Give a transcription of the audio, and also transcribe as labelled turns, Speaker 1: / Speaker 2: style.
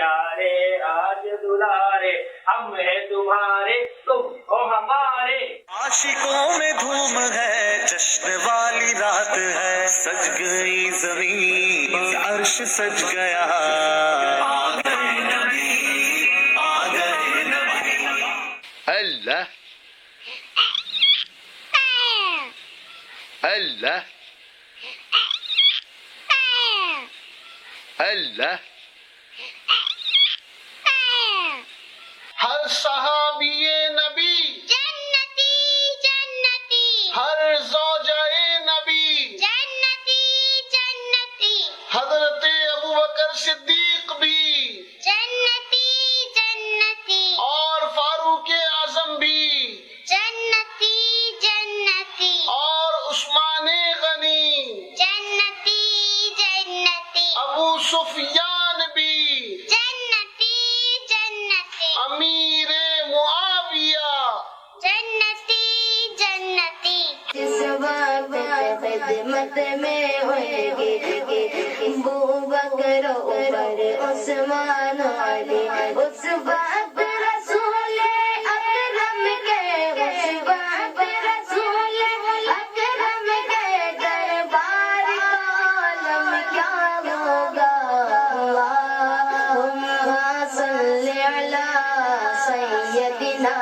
Speaker 1: پیارے آج دلارے ہم ہیں تمہارے تم ہو ہمارے.
Speaker 2: عاشقوں میں دھوم ہے جشن والی رات ہے سج گئی زمین عرش سج گیا اللہ اللہ اللہ. ہر صحابی نبی
Speaker 3: جنتی جنتی
Speaker 2: ہر زوجہ نبی
Speaker 3: جنتی جنتی
Speaker 2: حضرت ابوبکر صدیق بھی
Speaker 3: جنتی جنتی
Speaker 2: اور فاروق اعظم بھی
Speaker 3: جنتی جنتی
Speaker 2: اور عثمان غنی
Speaker 3: جنتی جنتی
Speaker 2: ابو سفیان بھی
Speaker 3: جنتی جنتی
Speaker 2: امیر معاویہ
Speaker 3: جنتی جنتی
Speaker 4: جس وقت خدمت میں ہوئے گے ابوبکر عمر عثمان علی اس وقت رسول اکرم کے اس وقت رسول اکرم کے دربار کا عالم کیا ہوگا. اللہم صل علی سیدنا